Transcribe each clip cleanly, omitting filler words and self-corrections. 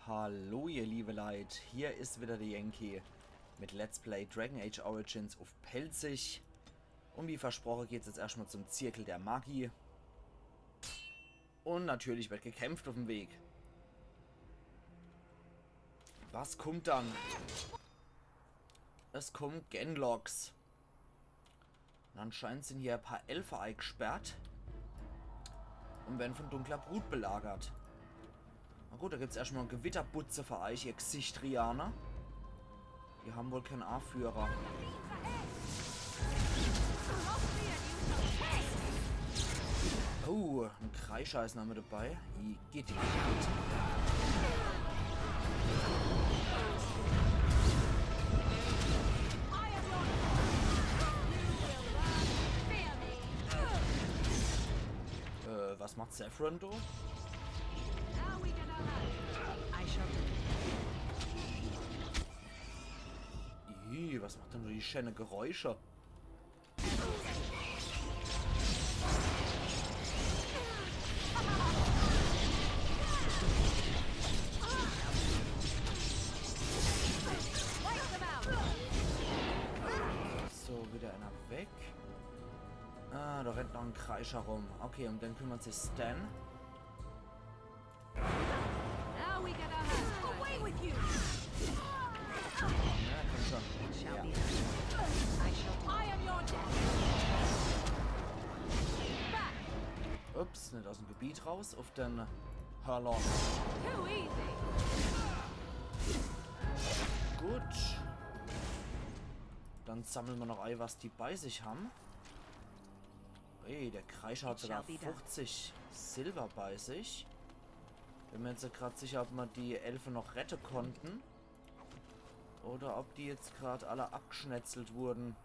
Hallo ihr liebe Leid, hier ist wieder der Yankee mit Let's Play Dragon Age Origins auf Pelzig. Und wie versprochen geht es jetzt erstmal zum Zirkel der Magie. Und natürlich wird gekämpft auf dem Weg. Was kommt dann? Es kommen Genlocks. Und anscheinend sind hier ein paar Elfer eingesperrt und werden von dunkler Brut belagert. Na gut, da gibt es erstmal eine Gewitterbutze für euch, ihr Gesichtrianer. Die haben wohl keinen A-Führer. Oh, ein Kreischer ist noch mit dabei. Geht. Was macht Saffron da? Was macht denn so die schöne Geräusche? So, wieder einer weg. Ah, da rennt noch ein Kreischer rum. Okay, und dann kümmert sich Stan. Ja, komm schon. Ja. Ups, nicht aus dem Gebiet raus, auf den Hurler. Gut. Dann sammeln wir noch ein, was die bei sich haben. Ey, der Kreischer hat sogar 50 Silber bei sich. Bin mir jetzt gerade sicher, ob wir die Elfe noch retten konnten. Oder ob die jetzt gerade alle abgeschnetzelt wurden.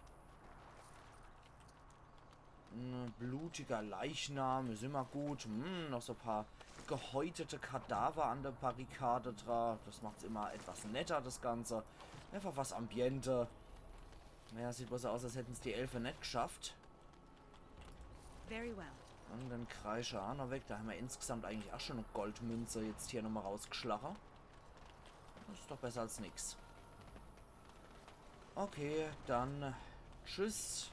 Ein blutiger Leichnam ist immer gut. Noch so ein paar gehäutete Kadaver an der Barrikade dran. Das macht es immer etwas netter, das Ganze. Einfach was Ambiente. Naja, sieht bloß so aus, als hätten es die Elfe nicht geschafft. Very well. Und den Kreischer auch noch weg. Da haben wir insgesamt eigentlich auch schon eine Goldmünze jetzt hier nochmal rausgeschlagen. Das ist doch besser als nichts. Okay, dann tschüss.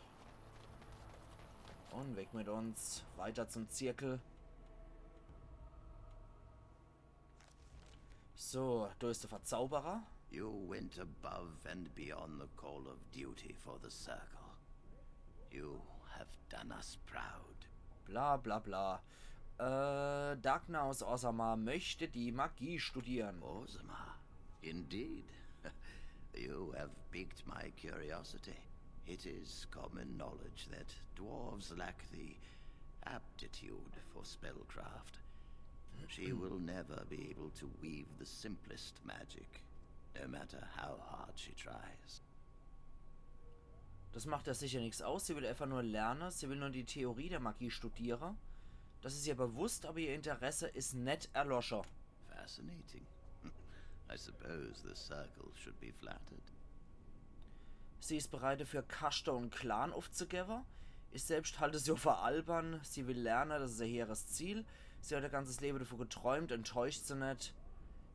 Und weg mit uns. Weiter zum Zirkel. So, du bist der Verzauberer. You went above and beyond the call of duty for the Circle. You have done us proud. Bla bla bla. Dagna aus Osama möchte die Magie studieren. Ozma, indeed. You have piqued my curiosity. It is common knowledge that dwarves lack the aptitude for spellcraft. She will never be able to weave the simplest magic, no matter how hard she tries. Das macht ja sicher nichts aus. Sie will einfach nur lernen. Sie will nur die Theorie der Magie studieren. Das ist ihr bewusst, aber ihr Interesse ist nicht erloschen. Fascinating. I suppose the Circle should be flattered. Sie ist bereit für Kaste und Clan aufzugeben. Ich selbst halte sie für albern. Sie will lernen, das ist ihr hehres Ziel. Sie hat ihr ganzes Leben davon geträumt, enttäuscht sie nicht.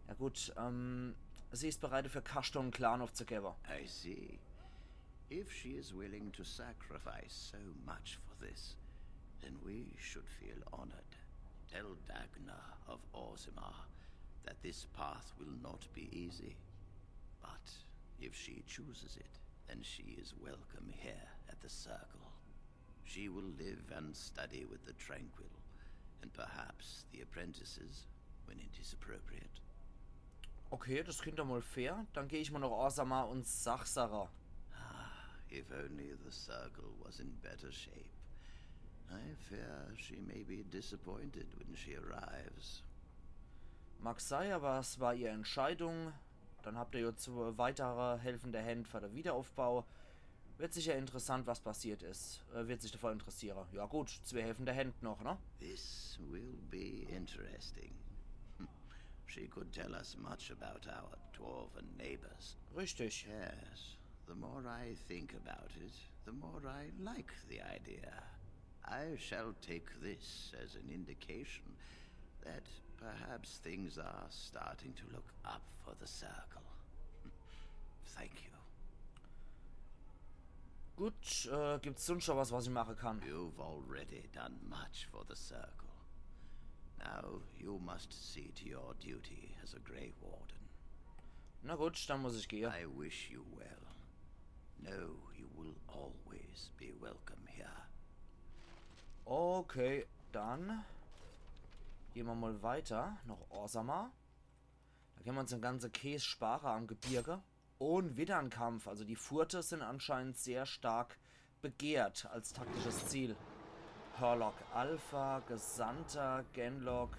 Ja gut, sie ist bereit für Kaste und Clan aufzugeben. I see. If she is willing to sacrifice so much for this, then we should feel honored. Tell Dagna of Orzammar that this path will not be easy. But if she chooses it, then she is welcome here at the Circle. She will live and study with the Tranquil, and perhaps the apprentices, when it is appropriate. Okay, das klingt doch mal fair. Dann gehe ich mal nach Orzammar und sag Sarah. If only the Circle was in better shape. I fear she may be disappointed when she arrives. Mag sei, aber es war ihre Entscheidung. Dann habt ihr jetzt weitere helfende Hände für den Wiederaufbau. Wird sicher interessant, was passiert ist. Wird sich davon interessieren. Ja gut, 2 helfende Hände noch, ne? This will be interesting. She could tell us much about our dwarven neighbors. Richtig. Yes, the more I think about it, the more I like the idea. I shall take this as an indication that Perhaps things are starting to look up for the Circle. Thank you. Gut, gibt's sonst schon was ich machen kann? You've already done much for the Circle. Now you must see to your duty as a Grey Warden. Na gut, dann muss ich gehen. I wish you well. Know you will always be welcome here. Okay, dann gehen wir mal weiter. Noch Orzammar. Da können wir uns den ganzen Käse sparen am Gebirge. Und wieder ein Kampf. Also die Furte sind anscheinend sehr stark begehrt als taktisches Ziel. Hurlock Alpha, Gesandter, Genlock.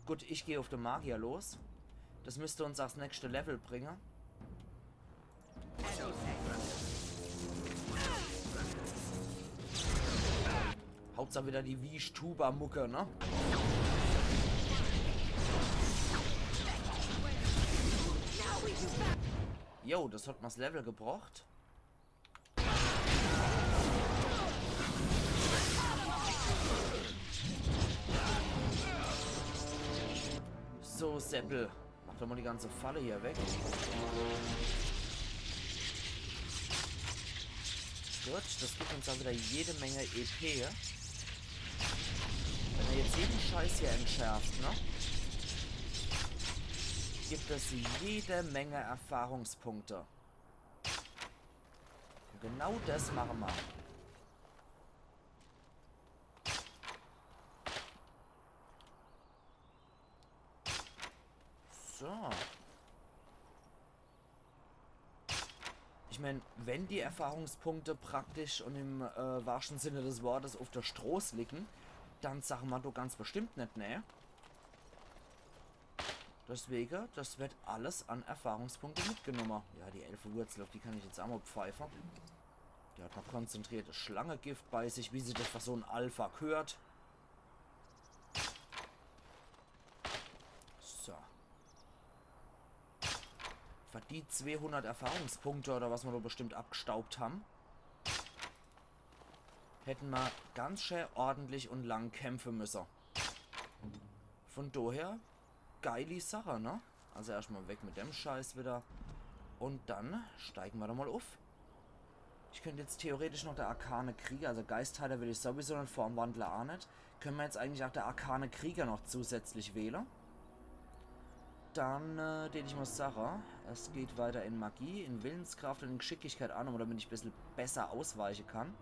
Gut, ich gehe auf den Magier los. Das müsste uns aufs nächste Level bringen. Hauptsache wieder die Wiesch-Tuba-Mucke, ne? Jo, das hat mal das Level gebracht. So, Seppel. Mach doch mal die ganze Falle hier weg. Gut, das gibt uns dann wieder jede Menge EP. Wenn er jetzt jeden Scheiß hier entschärft, ne? Gibt es jede Menge Erfahrungspunkte. Und genau das machen wir. So. Ich meine, wenn die Erfahrungspunkte praktisch und im wahrsten Sinne des Wortes auf der Stroß liegen, dann sagen wir doch ganz bestimmt nicht, ne? Deswegen, das wird alles an Erfahrungspunkte mitgenommen. Ja, die Elfenwurzel, auf die kann ich jetzt auch mal pfeifen. Die hat noch konzentriertes Schlangegift bei sich, wie sich das für so ein Alpha gehört. So. Für die 200 Erfahrungspunkte oder was wir da bestimmt abgestaubt haben, hätten wir ganz schön ordentlich und lang kämpfen müssen. Von daher, geile Sache, ne? Also erstmal weg mit dem Scheiß wieder. Und dann steigen wir doch mal auf. Ich könnte jetzt theoretisch noch der Arkane Krieger, also Geistheiler will ich sowieso nicht, Formwandler auch nicht. Können wir jetzt eigentlich auch der Arkane Krieger noch zusätzlich wählen. Dann, den ich muss sagen, es geht weiter in Magie, in Willenskraft und in Geschicklichkeit an, damit ich ein bisschen besser ausweichen kann.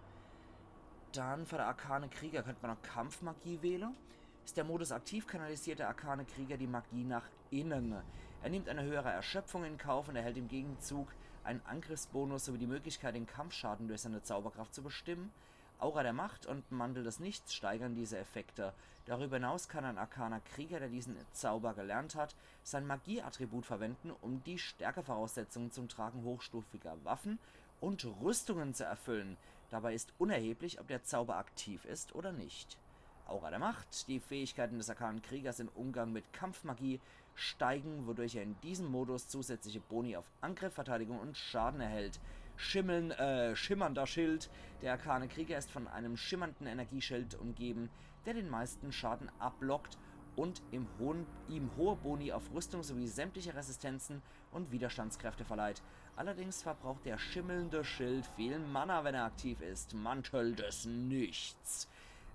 Dann für der Arkane Krieger könnte man noch Kampfmagie wählen. Ist der Modus aktiv, kanalisiert der Arkane Krieger die Magie nach innen. Er nimmt eine höhere Erschöpfung in Kauf und erhält im Gegenzug einen Angriffsbonus sowie die Möglichkeit, den Kampfschaden durch seine Zauberkraft zu bestimmen. Aura der Macht und Mantel des Nichts steigern diese Effekte. Darüber hinaus kann ein Arkaner Krieger, der diesen Zauber gelernt hat, sein Magieattribut verwenden, um die Stärkevoraussetzungen zum Tragen hochstufiger Waffen und Rüstungen zu erfüllen. Dabei ist unerheblich, ob der Zauber aktiv ist oder nicht. Aura der Macht. Die Fähigkeiten des Arkanen Kriegers im Umgang mit Kampfmagie steigen, wodurch er in diesem Modus zusätzliche Boni auf Angriff, Verteidigung und Schaden erhält. Schimmernder Schild. Der Arkane Krieger ist von einem schimmernden Energieschild umgeben, der den meisten Schaden abblockt und ihm hohe Boni auf Rüstung sowie sämtliche Resistenzen und Widerstandskräfte verleiht. Allerdings verbraucht der schimmelnde Schild viel Mana, wenn er aktiv ist. Mantel des Nichts.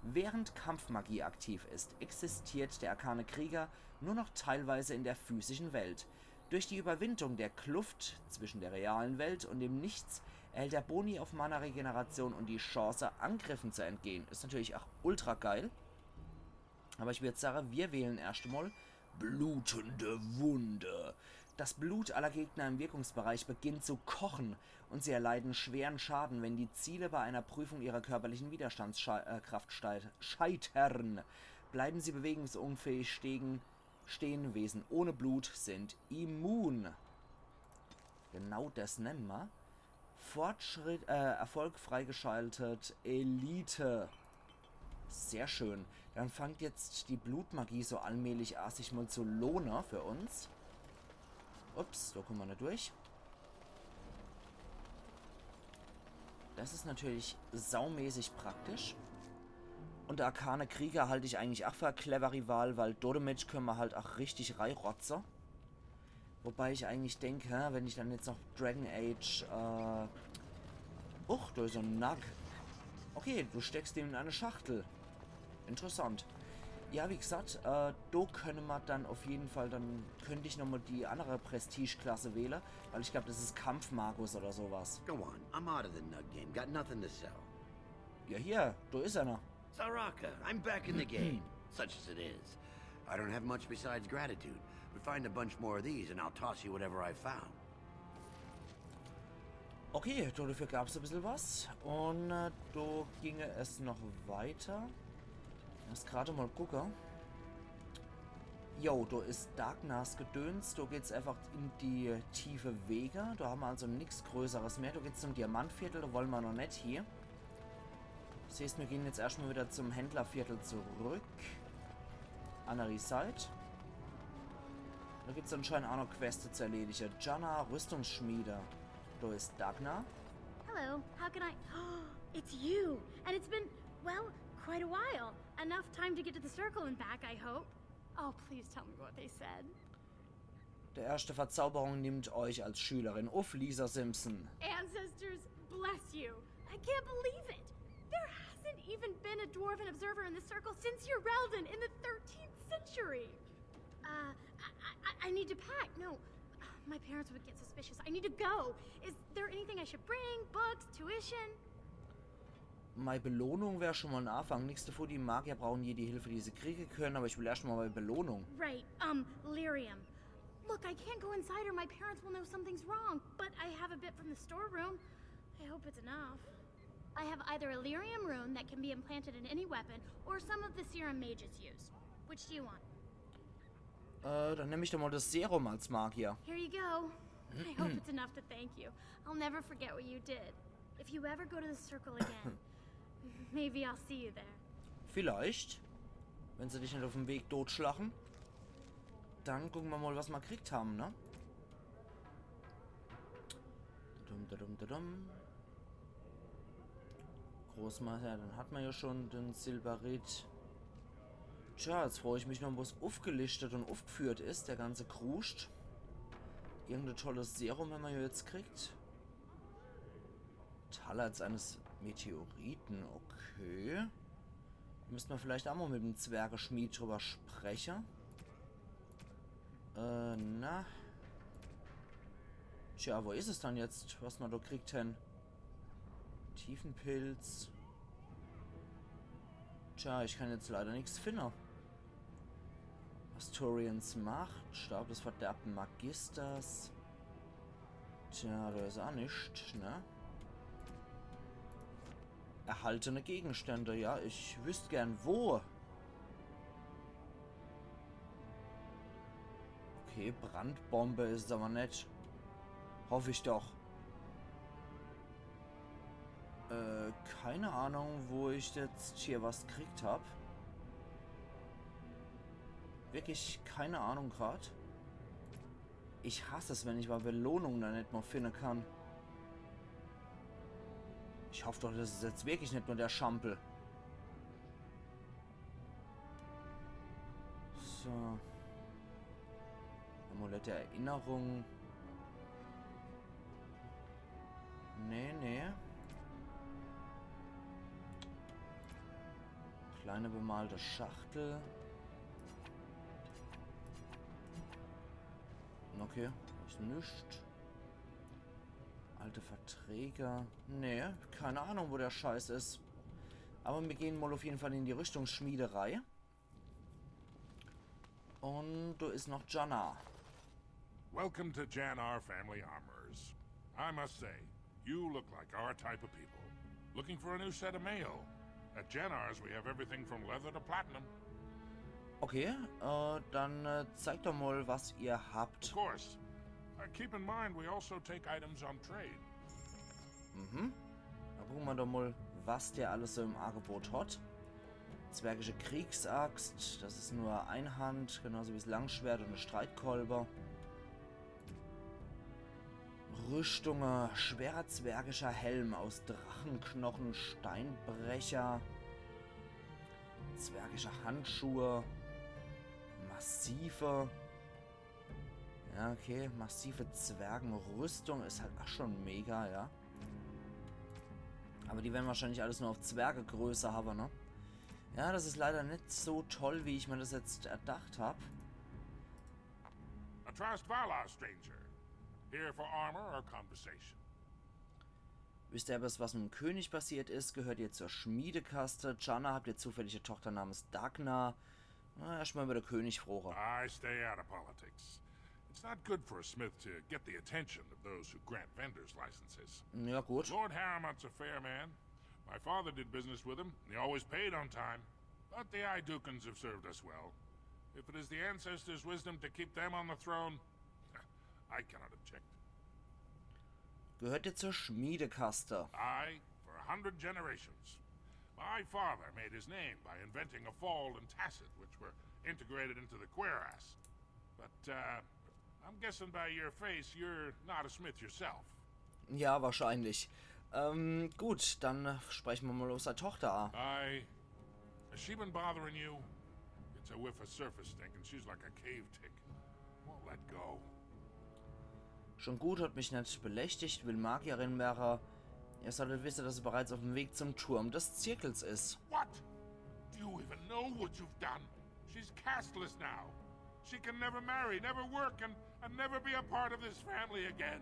Während Kampfmagie aktiv ist, existiert der Arkane Krieger nur noch teilweise in der physischen Welt. Durch die Überwindung der Kluft zwischen der realen Welt und dem Nichts erhält er Boni auf Mana-Regeneration und die Chance, Angriffen zu entgehen. Ist natürlich auch ultra geil. Aber ich würde sagen, wir wählen erst einmal Blutende Wunde. Das Blut aller Gegner im Wirkungsbereich beginnt zu kochen und sie erleiden schweren Schaden, wenn die Ziele bei einer Prüfung ihrer körperlichen Widerstandskraft scheitern. Bleiben sie bewegungsunfähig stehen, Wesen ohne Blut sind immun. Genau das nennen wir. Erfolg freigeschaltet, Elite. Sehr schön. Dann fängt jetzt die Blutmagie so allmählich an, sich mal zu lohnen für uns. Ups, da kommen wir nicht durch. Das ist natürlich saumäßig praktisch. Und der Arkane Krieger halte ich eigentlich auch für ein clever Rival, weil damit können wir halt auch richtig reinrotzen. Wobei ich eigentlich denke, wenn ich dann jetzt noch Dragon Age, da ist so ein Nug. Okay, du steckst ihn in eine Schachtel. Interessant. Ja, wie gesagt, da können wir dann auf jeden Fall, dann könnte ich nochmal die andere Prestige-Klasse wählen, weil ich glaube, das ist Kampfmagus oder sowas. Go on, I'm out of the nug game. Got nothing to sell. Ja, hier, da ist einer. Saraka, I'm back in the game, such as it is. I don't have much besides gratitude, but find a bunch more of these and I'll toss you whatever I found. Okay, dafür gab es ein bisschen was. Und da ginge es noch weiter. Ich muss gerade mal gucken. Jo, da ist Darknars Gedöns. Da geht es einfach in die tiefe Wege. Da haben wir also nichts Größeres mehr. Da geht es zum Diamantviertel. Da wollen wir noch nicht hier. Das heißt, wir gehen jetzt erstmal wieder zum Händlerviertel zurück. Andere Seite. Da gibt es anscheinend auch noch Quests zu erledigen. Janna, Rüstungsschmiede. Da ist Dagnar. Hello, how can I... It's you! And it's been, well, quite a while. Enough time to get to the circle and back, I hope. Oh, please tell me what they said. Der erste Verzauberung nimmt euch als Schülerin auf, Lisa Simpson. Ancestors, bless you. I can't believe it. There hasn't even been a dwarven observer in the circle since Urelden in the 13th century. I need to pack. No, my parents would get suspicious. I need to go. Is there anything I should bring? Books? Tuition? Meine Belohnung wäre schon mal ein Anfang. Nichts davor, die Magier brauchen jede Hilfe, die sie kriegen können, aber ich will erst mal meine Belohnung. Right, lyrium. Look, I can't go inside or my parents will know something's wrong, but I have a bit from the storeroom. I hope it's enough. I have either a lyrium rune that can be implanted in any weapon, or some of the serum mages use. Which do you want? Dann nehme ich doch mal das Serum als Magier. Here you go. I hope it's enough to thank you. I'll never forget what you did. If you ever go to the circle again, maybe I'll see you there. Vielleicht. Wenn sie dich nicht auf dem Weg totschlagen. Dann gucken wir mal, was wir gekriegt haben, ne? Großmeister, dann hat man ja schon den Silberit. Tja, jetzt freue ich mich noch, wo es aufgelistet und aufgeführt ist, der ganze Kruscht. Irgendein tolles Serum, wenn man ja jetzt kriegt. Talerz eines Meteoriten, okay. Müssten wir vielleicht auch mal mit dem Zwergeschmied drüber sprechen. Na. Tja, wo ist es dann jetzt, was man da kriegt denn? Tiefenpilz. Tja, ich kann jetzt leider nichts finden. Asturians Macht, Stab des verderbten Magisters. Tja, da ist auch nichts, ne? Erhaltene Gegenstände, ja, ich wüsste gern wo. Okay, Brandbombe ist aber nicht. Hoffe ich doch. Keine Ahnung, wo ich jetzt hier was gekriegt habe. Wirklich keine Ahnung gerade. Ich hasse es, wenn ich mal Belohnungen da nicht mal finden kann. Ich hoffe doch, das ist jetzt wirklich nicht nur der Schampel. So. Amulett der Erinnerung. Nee. Kleine bemalte Schachtel. Okay, ist nichts. Alte Verträge. Nee, keine Ahnung, wo der Scheiß ist. Aber wir gehen mal auf jeden Fall in die Rüstungsschmiederei. Und da ist noch Janna. Welcome to Jannar Family Armors. I must say, you look like our type of people. Looking for a new set of mail. At Jannar's we have everything from leather to platinum. Okay, dann zeigt doch mal, was ihr habt. Of course. Keep in mind we also take items on trade. Mhm. Dann gucken wir doch mal, was der alles so im Angebot hat. Zwergische Kriegsaxt, das ist nur Einhand, genauso wie das Langschwert und eine Streitkolbe. Rüstungen, schwerer zwergischer Helm aus Drachenknochen, Steinbrecher. Zwergische Handschuhe. Massive. Ja, okay. Massive Zwergenrüstung ist halt auch schon mega, ja. Aber die werden wahrscheinlich alles nur auf Zwergegröße haben, ne? Ja, das ist leider nicht so toll, wie ich mir das jetzt erdacht habe. A Trust Vala, stranger. Here for armor or conversation? Wisst ihr was mit dem König passiert ist? Gehört ihr zur Schmiedekaste? Jana, habt ihr zufällige Tochter namens Dagna? Na, erstmal über den König frohe. I stay out of politics. It's not good for a smith to get the attention of those who grant vendors licenses. Ja, gut. Lord Harriman's a fair man. My father did business with him, and he always paid on time. But the Idukans have served us well. If it is the ancestors' wisdom to keep them on the throne, I cannot object. Gehört ihr zur Schmiedekaste? I, for 100 generations. My father made his name by inventing a fall and tacit, which were integrated into the cuirass. But, I'm guessing by your face, you're not a smith yourself. Ja, wahrscheinlich. Gut, dann sprechen wir mal auf seine Tochter an. Has she been bothering you? It's a whiff of surface stink, and she's like a cave tick. Won't let go. Schon gut, hat mich nicht belästigt, will Magierin wäre. Ihr solltet wissen, dass sie bereits auf dem Weg zum Turm des Zirkels ist. What? Do you even know what you've done? She's castless now. She can never marry, never work, and never be a part of this family again.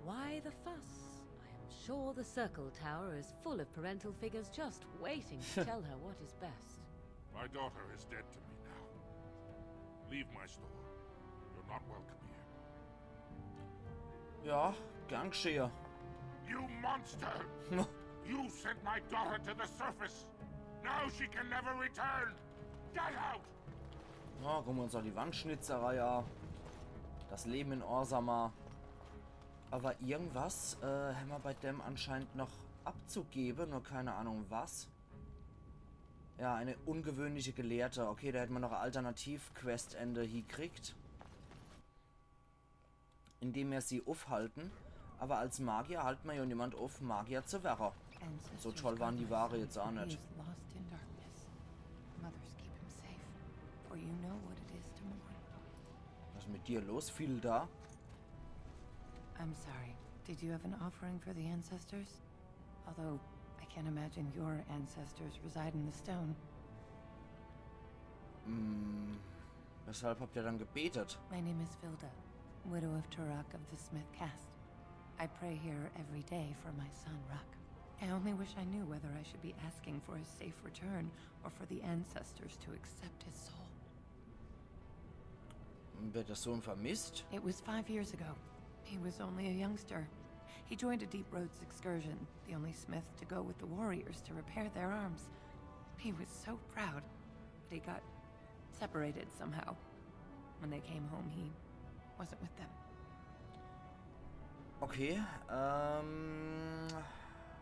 Why the fuss? I am sure the Circle Tower is full of parental figures just waiting to tell her what is best. My daughter is dead to me now. Leave my store. You're not welcome here. Ja, gern geschehen. You monster! You sent my daughter to the surface! Now she can never return! Get out! Ja, gucken wir uns auch die Wandschnitzerei an. Das Leben in Orzammar. Aber irgendwas haben wir bei dem anscheinend noch abzugeben, nur keine Ahnung was. Ja, eine ungewöhnliche Gelehrte. Okay, da hätten wir noch ein Alternativ-Questende hier gekriegt. Indem wir sie aufhalten. Aber als Magier halten wir ja niemand auf, Magier zu werden. So toll waren die Ware jetzt auch nicht. Was ist mit dir los? Viel da? I'm sorry. Did you have an offering for the ancestors? Although, I can't imagine your ancestors reside in the stone. Weshalb habt ihr dann gebetet? My name is Vilda, widow of Turak of the Smith Caste. I pray here every day for my son, Ruck. I only wish I knew whether I should be asking for his safe return or for the ancestors to accept his soul. Wird der Sohn vermisst? It was 5 years ago. He was only a youngster. He joined a Deep Roads excursion, the only smith to go with the warriors to repair their arms. He was so proud, but he got separated somehow. When they came home, he wasn't with them. Okay,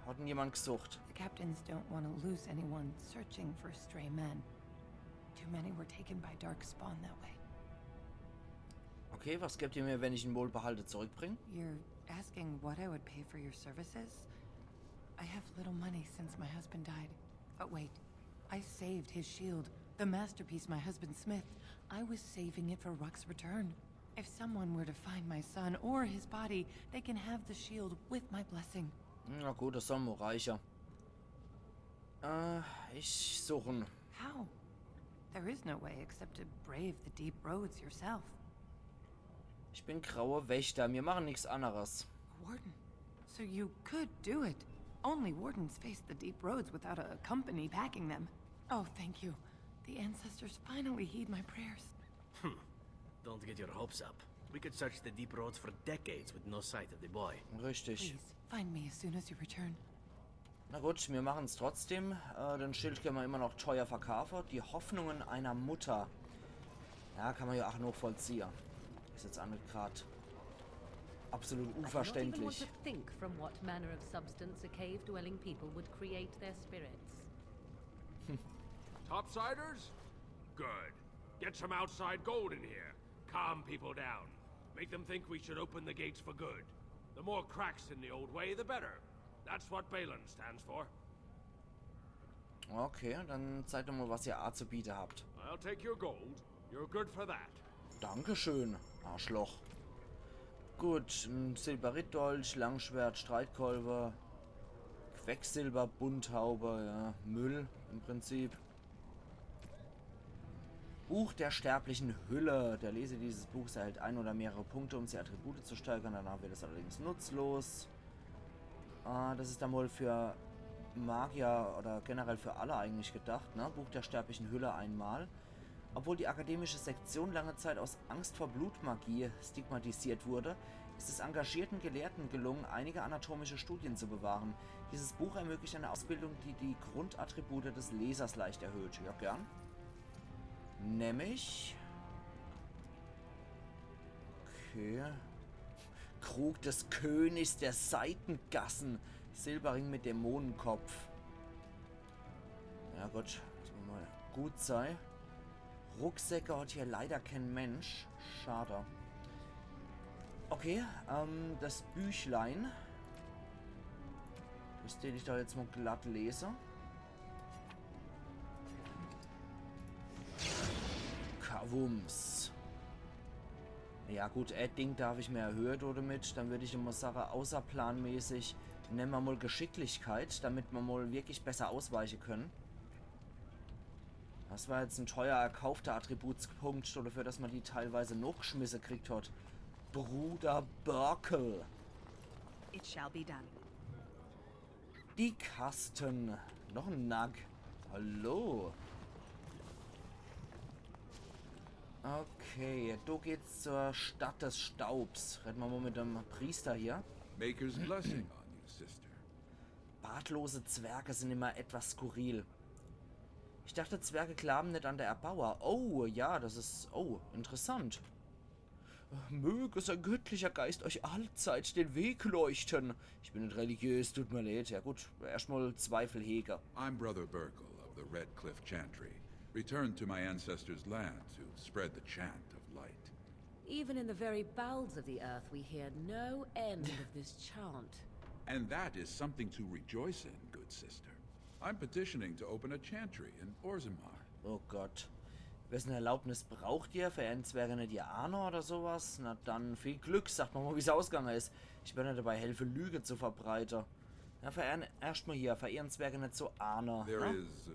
hat ihn jemand gesucht? The captains don't want to lose anyone searching for stray men. Too many were taken by Darkspawn that way. Okay, was gebt ihr mir, wenn ich ihn wohlbehalten zurückbringe? You're asking what I would pay for your services? I have little money since my husband died. But wait, I saved his shield, the masterpiece my husband Smith. I was saving it for Ruck's return. If someone were to find my son or his body, they can have the shield with my blessing. Na gut, das soll mir reichen. Ich suchen. How? There is no way except to brave the deep roads yourself. Ich bin grauer Wächter, wir machen nichts anderes. Warden. So you could do it. Only wardens face the deep roads without a company backing them. Oh, thank you. The ancestors finally heed my prayers. Don't get your hopes up. We could search the deep roads for decades with no sight of the boy. Richtig. Please, find me as soon as you return. Na gut, wir machen es trotzdem. Den Schild können wir immer noch teuer verkaufen. Die Hoffnungen einer Mutter. Ja, kann man ja auch noch vollziehen. Ist jetzt auch nicht gerade absolut unverständlich. I don't even want to think from what manner of substance a cave-dwelling people would create their spirits. Topsiders? Good. Get some outside gold in here. Calm people down. Make them think we should open the gates for good. The more cracks in the old way, the better. That's what Balin stands for. Okay, dann zeigt doch mal, was ihr A zu bieten habt. I'll take your gold. You're good for that. Dankeschön, Arschloch. Gut, ein Silberitdolch, Langschwert, Streitkolber, Quecksilber, Bunthaube, ja, Müll im Prinzip. Buch der sterblichen Hülle. Der Leser dieses Buchs erhält ein oder mehrere Punkte, um die Attribute zu steigern. Danach wird es allerdings nutzlos. Das ist dann wohl für Magier oder generell für alle eigentlich gedacht, ne? Buch der sterblichen Hülle einmal. Obwohl die akademische Sektion lange Zeit aus Angst vor Blutmagie stigmatisiert wurde, ist es engagierten Gelehrten gelungen, einige anatomische Studien zu bewahren. Dieses Buch ermöglicht eine Ausbildung, die die Grundattribute des Lesers leicht erhöht. Ja, gern. Nämlich... Okay. Krug des Königs der Seitengassen. Silberring mit Dämonenkopf. Ja gut, dass man mal gut sei. Rucksäcke hat hier leider kein Mensch. Schade. Okay, das Büchlein. Das den ich da jetzt mal glatt lese. Kavums. Ja gut, Ding darf ich mir erhöhen oder mit. Dann würde ich immer sagen, außerplanmäßig nehmen wir mal Geschicklichkeit, damit wir mal wirklich besser ausweichen können. Das war jetzt ein teuer erkaufter Attributspunkt, dafür, dass man die teilweise noch geschmissen kriegt hat. Bruder Burkel. It shall be done. Die Kasten. Noch ein Nag. Hallo. Okay, du geht's zur Stadt des Staubs. Reden wir mal mit dem Priester hier. Maker's blessing on you, sister. Bartlose Zwerge sind immer etwas skurril. Ich dachte, Zwerge klagen nicht an der Erbauer. Oh, ja, das ist... Oh, interessant. Möge sein göttlicher Geist euch allzeit den Weg leuchten. Ich bin nicht religiös, tut mir leid. Ja gut, erstmal Zweifel hege. I'm Brother Burkle of the Red Cliff Chantry, returned to my ancestors' land to spread the chant of light. Even in the very bowels of the earth, we hear no end of this chant. And that is something to rejoice in, good sister. I'm petitioning to open a chantry in Orzammar. Oh Gott. Wessen Erlaubnis braucht ihr? Verehren Zwerge nicht ihr Ahne oder sowas? Na dann viel Glück, sagt mal, wie es ausgegangen ist. Ich werde dabei helfen, Lüge zu verbreiten. Ja, verehren erstmal hier. Verehren Zwerge nicht so Ahne. There is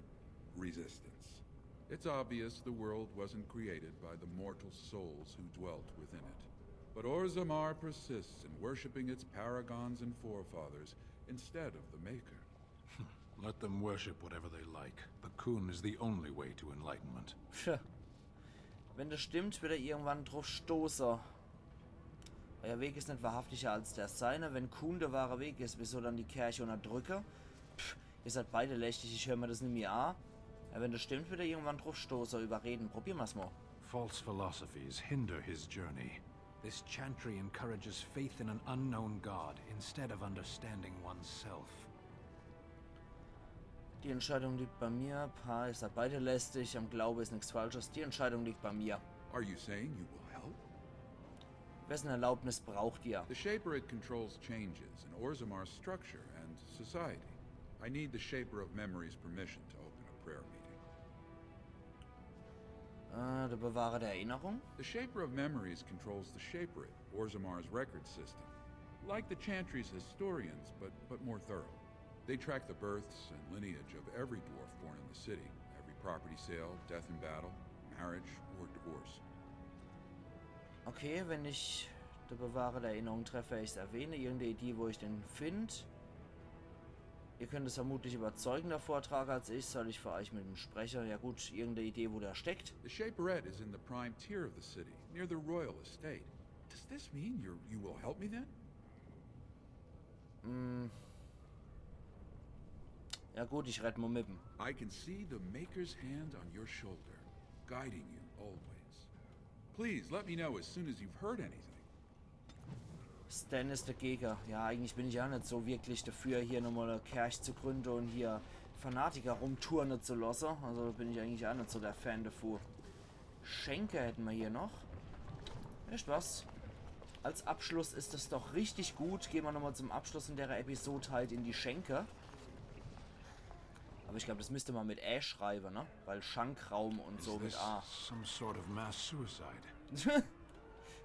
resistance. It's obvious the world wasn't created by the mortal souls who dwelt within it. But Orzammar persists in worshipping its paragons and forefathers instead of the Maker. Let them worship whatever they like. The Kun is the only way to enlightenment. Wenn das stimmt, wird er irgendwann drauf stoßen. Euer Weg ist nicht wahrhaftiger als der seine. Wenn Kun der wahre Weg ist, wieso dann die Kirche unterdrücke? Ihr seid beide lächerlich, ich höre mir das nicht mehr an. Ja, wenn das stimmt, wird er irgendwann drauf stoßen, überreden. Probieren wir's mal. False philosophies hinder his journey. This chantry encourages faith in an unknown god instead of understanding oneself. Die Entscheidung liegt bei mir. Pa, ihr seid beide lästig. Am Glaube ist nichts Falsches. Die Entscheidung liegt bei mir. Are you saying you will help? Wessen Erlaubnis braucht ihr? The Shaperit controls changes in Orzammar's structure and society. I need the Shaper of Memory's permission to open a prayer meeting. Der Bewahrer der Erinnerung? The Shaper of Memories controls the Shaperit, Orzammar's record system. Like the Chantry's historians, but more thorough. They track the births and lineage of every dwarf born in the city, every property sale, death in battle, marriage, or divorce. Okay, wenn ich der Bewahrer der Erinnerung treffe, ich es erwähne, irgendeine Idee, wo ich den finde. Ihr könnt es vermutlich überzeugender vortragen als ich. Soll ich für euch mit dem Sprecher? Ja gut, irgendeine Idee, wo der steckt. The Shaperette is in the prime tier of the city, near the royal estate. Does this mean you will help me then? Ja gut, ich rette mal mit ihm. I can see the Maker's hand on your shoulder, guiding you always. Please let me know as soon as you've heard anything. Stan ist der Gegner. Ja, eigentlich bin ich ja nicht so wirklich dafür, hier nochmal eine Kirche zu gründen und hier Fanatiker rumturnen zu lassen. Also bin ich eigentlich auch nicht so der Fan davor. Schenke hätten wir hier noch. Echt was? Als Abschluss ist es doch richtig gut. Gehen wir nochmal zum Abschluss in der Episode halt in die Schenke. Aber ich glaube, das müsste man mit Ä schreiben, ne? Weil Schankraum und so mit A. Some sort of mass suicide?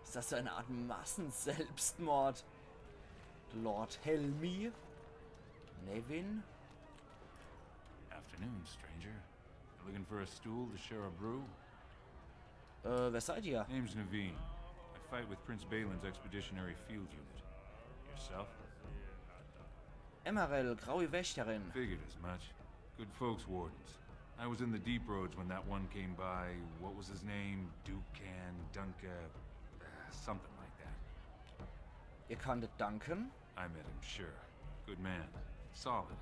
Ist das so eine Art Massenselbstmord? Lord Helmi? Nevin? Afternoon, stranger. Looking for a stool to share a brew? Wer seid ihr? Name's Naveen. I fight with Prince Balin's Expeditionary Field Unit. Yourself? Emerald, graue Wächterin. Figured as much. Good folks, Wardens. I was in the deep roads when that one came by. What was his name? Dukan, Dunka, something like that. Ihr kanntet Duncan? I met him, sure. Good man. Solid.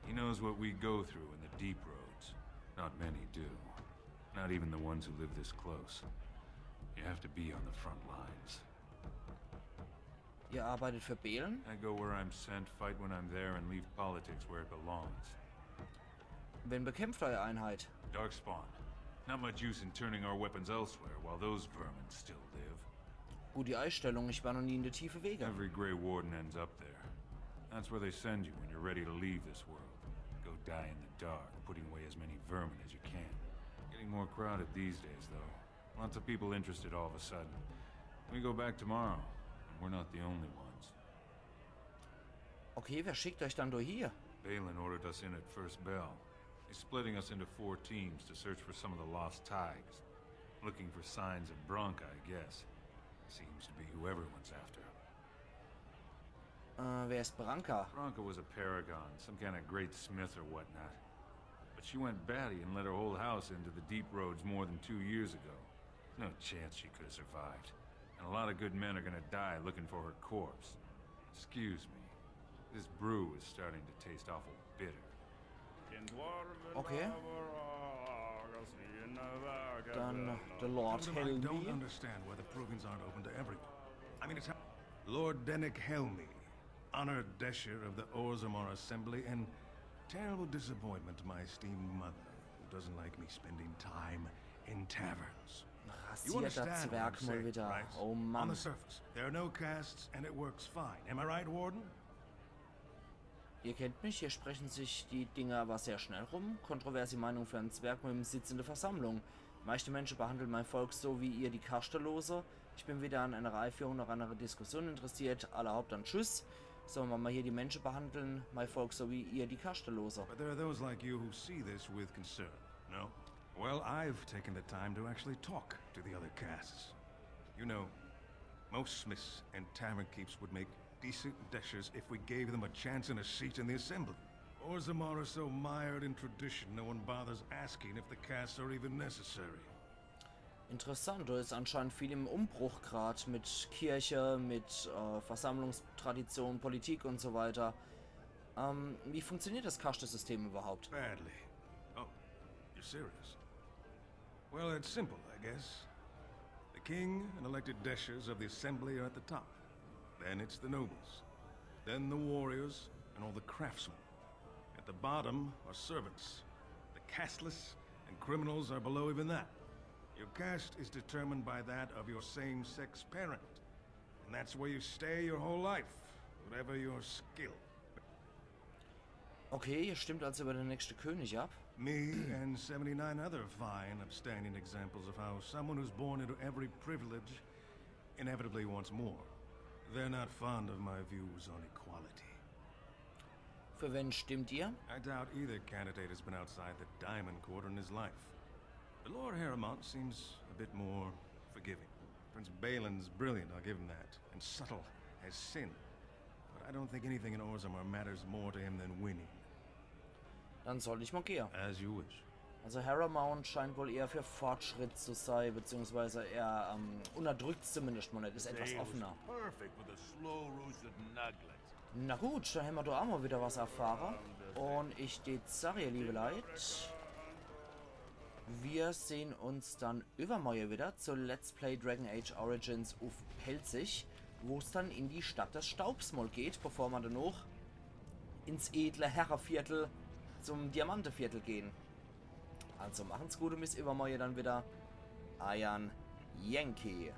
He knows what we go through in the deep roads. Not many do. Not even the ones who live this close. You have to be on the front lines. Ihr arbeitet für Belen? I go where I'm sent, fight when I'm there, and leave politics where it belongs. Wen bekämpft eure Einheit? Darkspawn. Not much use in turning our weapons elsewhere while those vermin still live. Gute Einstellung, ich war noch nie in der tiefe Wege. Every Grey Warden ends up there. That's where they send you when you're ready to leave this world. Go die in the dark, putting away as many vermin as you can. Getting more crowded these days, though. Lots of people interested all of a sudden. We go back tomorrow, and we're not the only ones. Okay, wer schickt euch dann durch hier? Balin ordered us in at first bell. He's splitting us into 4 teams to search for some of the lost tigers. Looking for signs of Bronca, I guess. Seems to be who everyone's after. Wer ist Branka? Bronca was a paragon, some kind of great smith or whatnot. But she went batty and let her whole house into the deep roads more than 2 years ago. No chance she could have survived. And a lot of good men are gonna die looking for her corpse. Excuse me. This brew is starting to taste awful bitter. Okay. Dann der Lord I Helmi. don't understand why the Progans aren't open to everyone. I mean, it's Lord Dennick Helmi, honored Desher of the Orzammar Assembly, and terrible disappointment to my esteemed mother, who doesn't like me spending time in taverns. You Rasiert der understand what I'm Zwerg mal saying, wieder. right? Oh On Mann. the surface, there are no castes, and it works fine. Am I right, Warden? Ihr kennt mich, hier sprechen sich die Dinge aber sehr schnell rum. Kontroverse Meinung für einen Zwerg mit dem Sitz in der Versammlung. Meiste Menschen behandeln mein Volk so wie ihr die Kastelose. Ich bin weder an einer Einführung noch an einer Diskussion interessiert. Allerhaupt dann Tschüss. Sollen wir mal hier die Menschen behandeln, mein Volk so wie ihr die Kastelose. But there are those like you who see this with concern, no? Well, I've taken the time to actually talk to the other castes. You know, most smiths and tavern keeps would make decent deshers if we gave them a chance and a seat in the assembly. Orzammar is so mired in tradition, no one bothers asking if the castes are even necessary. Interessant, da ist anscheinend viel im Umbruch gerade mit Kirche, mit Versammlungstradition, Politik und so weiter. Wie funktioniert das Kastensystem überhaupt? Badly. Oh, you're serious? Well, it's simple, I guess. The king and elected deshers of the assembly are at the top. Then it's the nobles. Then the warriors and all the craftsmen. At the bottom are servants. The casteless and criminals are below even that. Your caste is determined by that of your same-sex parent. And that's where you stay your whole life, whatever your skill. Okay, ihr stimmt also über den nächsten König ab. Me and 79 other fine, upstanding examples of how someone who's born into every privilege inevitably wants more. They're not fond of my views on equality. Für wen stimmt ihr? I doubt either candidate has been outside the Diamond Quarter in his life. But Lord Harrowmont seems a bit more forgiving. Prince Balin's brilliant, I'll give him that, and subtle as sin. But I don't think anything in Orzammar matters more to him than winning. Dann soll ich mal gehen. As you wish. Also Harrowmont scheint wohl eher für Fortschritt zu sein, beziehungsweise er unterdrückt zumindest mal nicht, ist etwas offener. Na gut, dann haben wir da auch mal wieder was erfahren. Und ich sage ihr, liebe Leute, wir sehen uns dann übermorgen wieder zu Let's Play Dragon Age Origins auf Pelzig, wo es dann in die Stadt des Staubs mal geht, bevor wir dann noch ins edle Herrenviertel zum Diamanteviertel gehen. Also machen's gut und bis übermorgen dann wieder. Ayan Yankee.